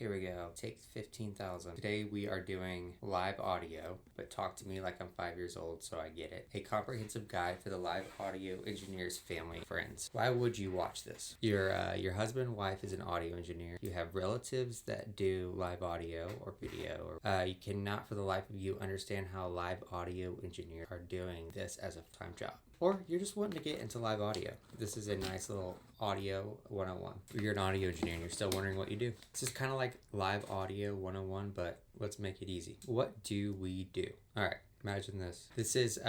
Here we go. Take 15,000. Today we are doing live audio, but talk to me like I'm 5 years old so I get it. A comprehensive guide for the live audio engineer's family friends. Why would you watch this? Your husband, wife is an audio engineer. You have relatives that do live audio or video. You cannot for the life of you understand how live audio engineers are doing this as a time job. Or you're just wanting to get into live audio. This is a nice little audio 101. You're an audio engineer and you're still wondering what you do. This is kind of like live audio 101, but let's make it easy. What do we do? All right. Imagine this. This is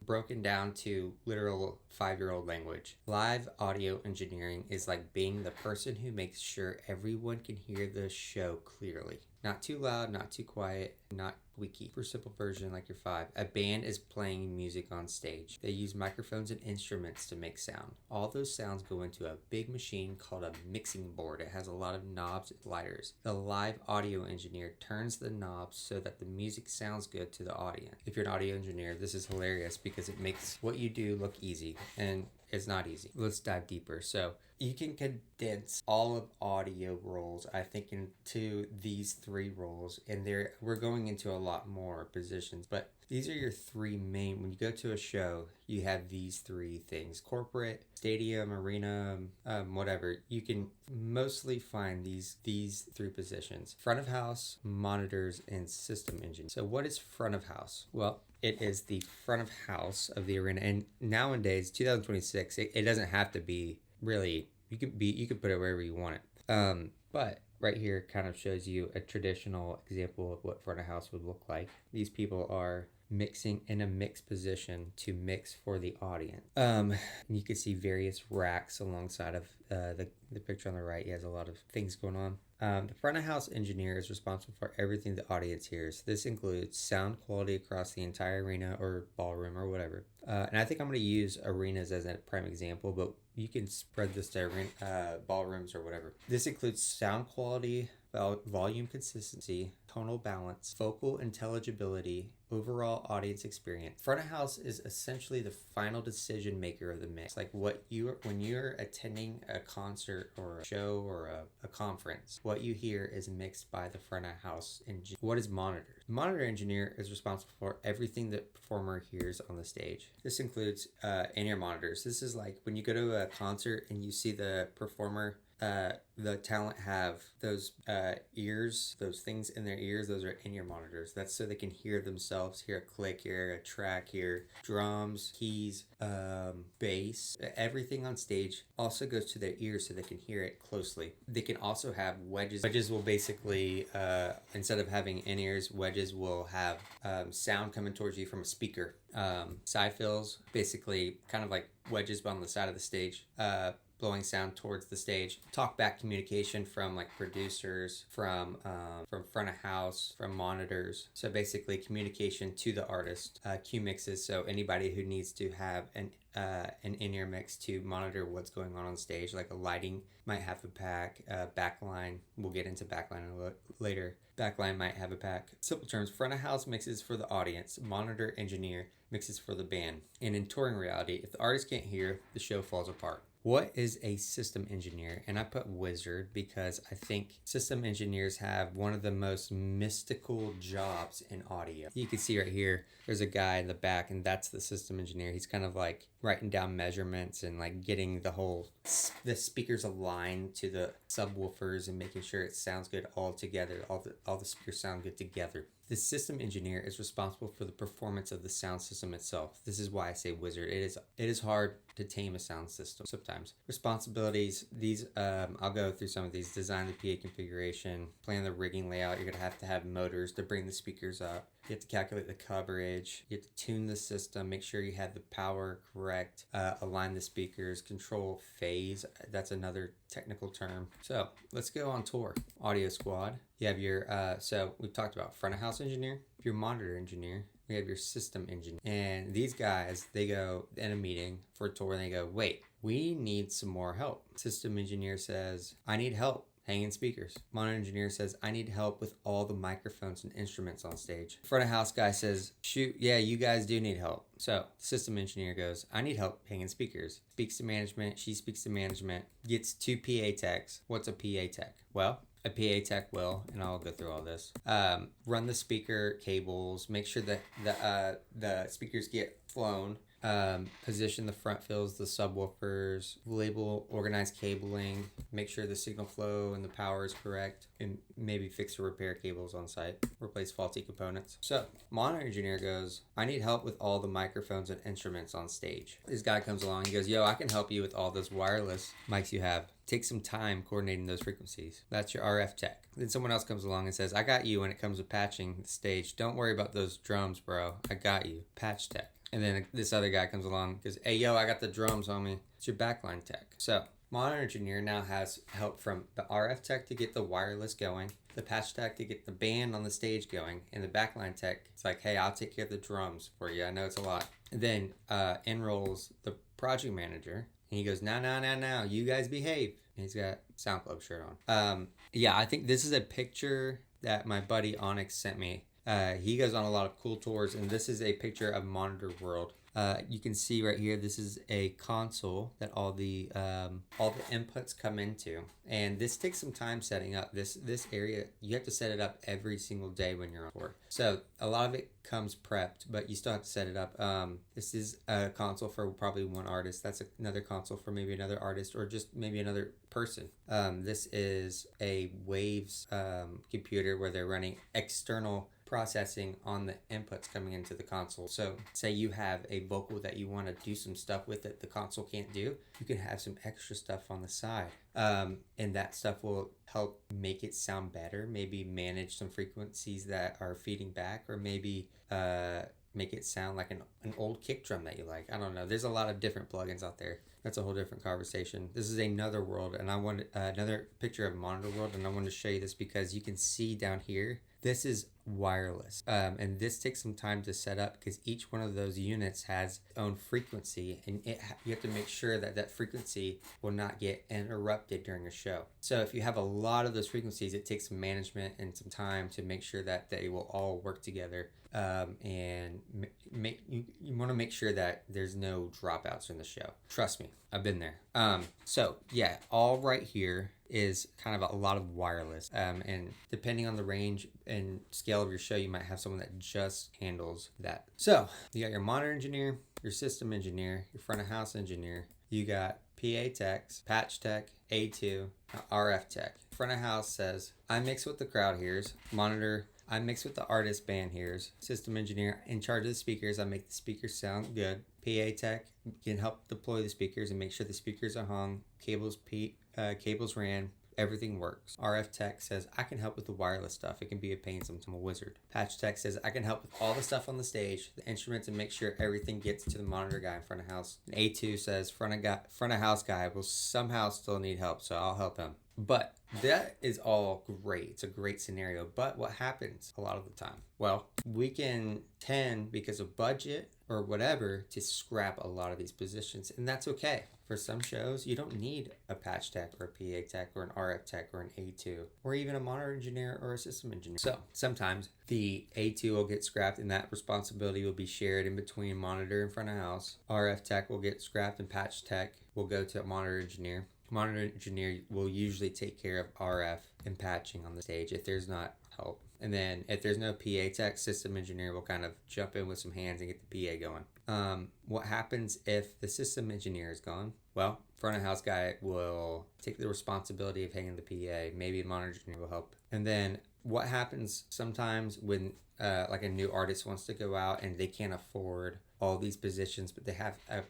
broken down to literal 5-year-old language. Live audio engineering is like being the person who makes sure everyone can hear the show clearly. Not too loud, not too quiet, not squeaky. For simple version, like you're 5. A band is playing music on stage. They use microphones and instruments to make sound. All those sounds go into a big machine called a mixing board. It has a lot of knobs and sliders. The live audio engineer turns the knobs so that the music sounds good to the audience. If you're an audio engineer, this is hilarious because it makes what you do look easy, and it's not easy. Let's dive deeper. So you can condense all of audio roles, I think, into these 3 roles, and we're going into a lot more positions, but these are your 3 main. When you go to a show, you have these 3 things: corporate, stadium, arena, whatever. You can mostly find these 3 positions: front of house, monitors, and system engine. So what is front of house? Well, it is the front of house of the arena. And nowadays, 2026, it doesn't have to be really, you could put it wherever you want it. But right here kind of shows you a traditional example of what front of house would look like. These people are mixing in a mixed position to mix for the audience. You can see various racks alongside of the picture on the right. He has a lot of things going on. The front of house engineer is responsible for everything the audience hears. This includes sound quality across the entire arena or ballroom or whatever. And I think I'm going to use arenas as a prime example, but you can spread this to ballrooms or whatever. This includes sound quality, volume consistency, tonal balance, vocal intelligibility, overall audience experience. Front of house is essentially the final decision maker of the mix. Like when you're attending a concert or a show or a conference, what you hear is mixed by the front of house engineer. What is monitor? The monitor engineer is responsible for everything the performer hears on the stage. This includes in-ear monitors. This is like when you go to a concert and you see the performer, the talent have those ears, those things in their ears. Those are in-ear monitors. That's so they can hear themselves, hear a click, hear a track, hear drums, keys, bass. Everything on stage also goes to their ears so they can hear it closely. They can also have wedges. Wedges will basically, instead of having in-ears, wedges will have sound coming towards you from a speaker. Side fills, basically kind of like wedges but on the side of the stage. Blowing sound towards the stage. Talkback communication from like producers, from front of house, from monitors. So basically communication to the artist. Cue mixes, so anybody who needs to have an in-ear mix to monitor what's going on stage, like a lighting might have a pack. Backline, we'll get into backline later. Backline might have a pack. Simple terms: front of house mixes for the audience, monitor engineer mixes for the band. And in touring reality, if the artist can't hear, the show falls apart. What is a system engineer? And I put wizard because I think system engineers have one of the most mystical jobs in audio. You can see right here, there's a guy in the back, and that's the system engineer. He's kind of like writing down measurements and like getting the speakers aligned to the subwoofers and making sure it sounds good all together. All the speakers sound good together. The system engineer is responsible for the performance of the sound system itself. This is why I say wizard. It is hard to tame a sound system sometimes. Responsibilities, these, I'll go through some of these. Design the PA configuration, plan the rigging layout. You're going to have motors to bring the speakers up. You have to calculate the coverage. You have to tune the system, make sure you have the power correct, align the speakers, control phase. That's another technical term. So let's go on tour. Audio squad. You have your, so we've talked about front of house engineer, your monitor engineer. We have your system engineer. And these guys, they go in a meeting for a tour and they go, wait, we need some more help. System engineer says, I need help hanging speakers. Monitor engineer says, I need help with all the microphones and instruments on stage. Front of house guy says, shoot, yeah, you guys do need help. So system engineer goes, I need help hanging speakers. Speaks to management. She speaks to management. Gets 2 PA techs. What's a PA tech? Well, A PA tech will, and I'll go through all this. Run the speaker cables. Make sure that the speakers get flown. Position the front fills, the subwoofers. Label, organize cabling. Make sure the signal flow and the power is correct. And maybe fix or repair cables on site. Replace faulty components. So, monitor engineer goes, I need help with all the microphones and instruments on stage. This guy comes along. He goes, yo, I can help you with all those wireless mics you have. Take some time coordinating those frequencies. That's your RF tech. Then someone else comes along and says, I got you when it comes to patching the stage. Don't worry about those drums, bro. I got you. Patch tech. And then this other guy comes along and goes, hey, yo, I got the drums, homie. It's your backline tech. So monitor engineer now has help from the RF tech to get the wireless going, the patch tech to get the band on the stage going, and the backline tech, it's like, hey, I'll take care of the drums for you. I know it's a lot. And then enrolls the project manager. And he goes, no, you guys behave. And he's got Sound Club shirt on. Yeah, I think this is a picture that my buddy Onyx sent me. He goes on a lot of cool tours, and this is a picture of Monitor World. You can see right here, this is a console that all the inputs come into, and this takes some time setting up. This area, you have to set it up every single day when you're on tour. So a lot of it comes prepped, but you still have to set it up. This is a console for probably one artist. That's another console for maybe another artist, or just maybe another person. This is a Waves computer where they're running external processing on the inputs coming into the console. So say you have a vocal that you want to do some stuff with that the console can't do, you can have some extra stuff on the side, and that stuff will help make it sound better, maybe manage some frequencies that are feeding back, or maybe make it sound like an old kick drum that you like. I don't know, there's a lot of different plugins out there. That's a whole different conversation. This is another world, and I want another picture of Monitor World, and I want to show you this because you can see down here, this is wireless, and this takes some time to set up because each one of those units has its own frequency, and you have to make sure that that frequency will not get interrupted during a show. So if you have a lot of those frequencies, it takes some management and some time to make sure that they will all work together, and you want to make sure that there's no dropouts in the show. Trust me, I've been there. So yeah, all right here is kind of a lot of wireless, and depending on the range and scale of your show, you might have someone that just handles that. So you got your monitor engineer, your system engineer, your front of house engineer, you got PA techs, patch tech, A2, RF tech. Front of house says, I mix what the crowd hears. Monitor, I mix what the artist band hears. System engineer, in charge of the speakers, I make the speakers sound good. PA tech can help deploy the speakers and make sure the speakers are hung, cables ran, everything works. RF tech says, I can help with the wireless stuff. It can be a pain sometimes. I'm a wizard. Patch tech says, I can help with all the stuff on the stage, the instruments, and make sure everything gets to the monitor guy in front of house. And A2 says, front of house guy will somehow still need help, so I'll help him. But that is all great. It's a great scenario. But what happens a lot of the time? Well, we can tend, because of budget or whatever, to scrap a lot of these positions. And that's okay. For some shows, you don't need a patch tech or a PA tech or an RF tech or an A2 or even a monitor engineer or a system engineer. So sometimes the A2 will get scrapped, and that responsibility will be shared in between monitor and front of house. RF tech will get scrapped, and patch tech will go to a monitor engineer. Monitor engineer will usually take care of RF and patching on the stage if there's not help. And then if there's no PA tech, system engineer will kind of jump in with some hands and get the PA going. What happens if the system engineer is gone? Well, front of house guy will take the responsibility of hanging the PA. Maybe a monitor engineer will help. And then what happens sometimes when like a new artist wants to go out and they can't afford all these positions, but they have a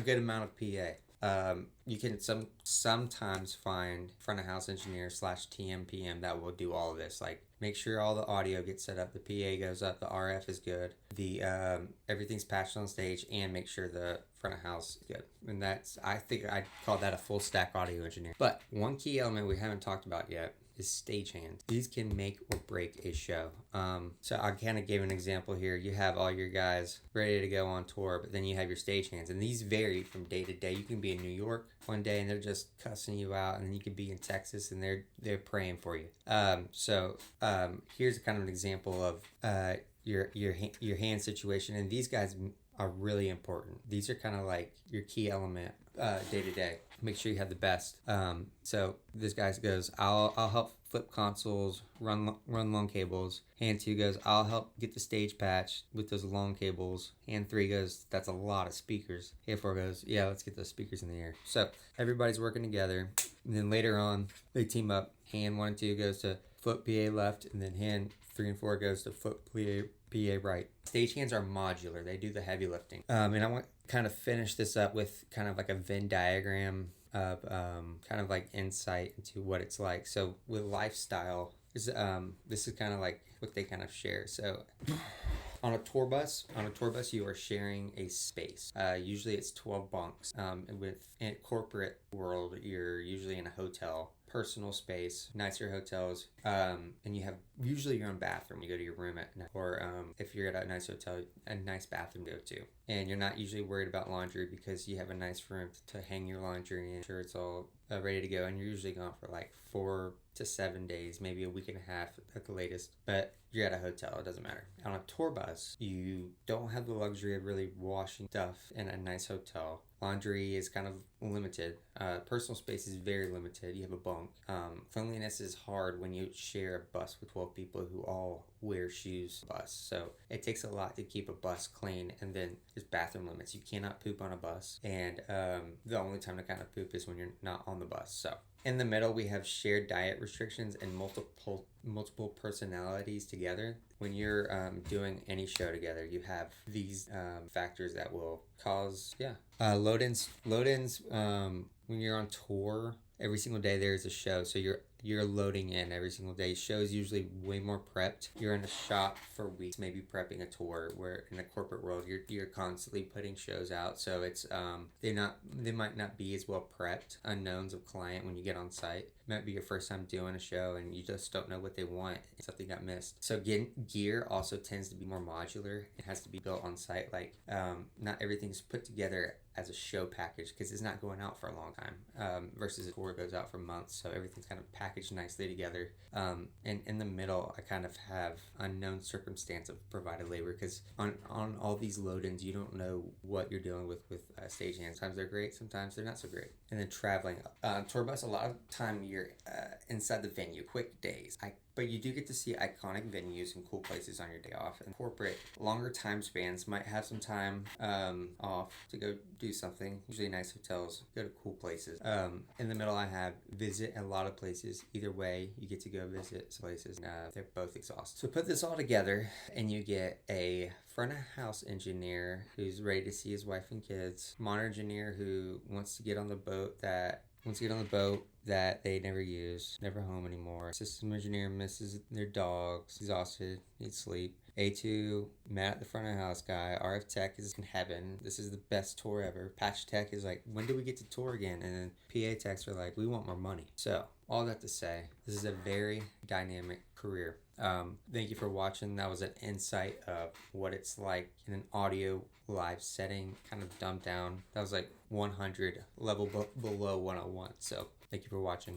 good amount of PA. You can sometimes find front of house engineer / TMPM that will do all of this. Like, make sure all the audio gets set up, the PA goes up, the RF is good, the everything's patched on stage, and make sure the front of house is good. And that's, I think I'd call that a full stack audio engineer. But one key element we haven't talked about yet is stagehands. These can make or break a show. So I kind of gave an example here. You have all your guys ready to go on tour, but then you have your stagehands, and these vary from day to day. You can be in New York one day and they're just cussing you out, and then you could be in Texas and they're praying for you. Here's kind of an example of your hand situation, and these guys are really important. These are kind of like your key element day to day. Make sure you have the best. So this guy goes, I'll help flip consoles, run long cables. Hand 2 goes, I'll help get the stage patch with those long cables. Hand 3 goes, that's a lot of speakers. Hand 4 goes, yeah, let's get those speakers in the air. So everybody's working together. And then later on, they team up. Hand 1 and 2 goes to flip PA left, and then hand 3 and 4 goes to flip PA right. Stagehands are modular. They do the heavy lifting. And I want to kind of finish this up with kind of like a Venn diagram of kind of like insight into what it's like. So with lifestyle, this is kind of like what they kind of share. So on a tour bus, you are sharing a space. Usually it's 12 bunks. In a corporate world, you're usually in a hotel, personal space, nicer hotels, and you have usually your own bathroom. You go to your room at night, or if you're at a nice hotel, a nice bathroom to go to. And you're not usually worried about laundry because you have a nice room to hang your laundry in. Sure, it's all ready to go, and you're usually gone for like 4 to 7 days, maybe a week and a half at the latest. But you're at a hotel, it doesn't matter. On a tour bus, you don't have the luxury of really washing stuff in a nice hotel. Laundry is kind of limited. Personal space is very limited. You have a bunk. Cleanliness is hard when you share a bus with 12 people who all wear shoes. Bus, so it takes a lot to keep a bus clean. And then there's bathroom limits. You cannot poop on a bus, and the only time to kind of poop is when you're not on the bus. So in the middle, we have shared diet restrictions and multiple personalities together. When you're doing any show together, you have these factors that will cause load-ins. When you're on tour, every single day there's a show, so you're loading in every single day. Shows usually way more prepped. You're in a shop for weeks, maybe prepping a tour, where in the corporate world you're constantly putting shows out. So it's they might not be as well prepped. Unknowns of client when you get on site. It might be your first time doing a show and you just don't know what they want. Something got missed. So gear also tends to be more modular. It has to be built on site. Like not everything's put together as a show package because it's not going out for a long time versus a tour goes out for months, so everything's kind of packaged nicely together. And in the middle, I kind of have unknown circumstance of provided labor because on all these load-ins, you don't know what you're dealing with stagehands. Sometimes they're great, sometimes they're not so great. And then traveling, tour bus, a lot of time you're inside the venue, quick days. But you do get to see iconic venues and cool places on your day off. And corporate, longer time spans, might have some time off to go do something. Usually nice hotels, go to cool places. In the middle, I have visit a lot of places. Either way, you get to go visit places. They're both exhausting. So put this all together, and you get a front of house engineer who's ready to see his wife and kids. Monitor engineer who wants to get on the boat that they never use, never home anymore. System engineer misses their dogs, exhausted, needs sleep. A2, Matt at the front of house guy. RF tech is in heaven. This is the best tour ever. Patch tech is like, when do we get to tour again? And then PA techs are like, we want more money. So all that to say, this is a very dynamic career. Thank you for watching. That was an insight of what it's like in an audio live setting, kind of dumbed down. That was like 100 level below 101. So thank you for watching.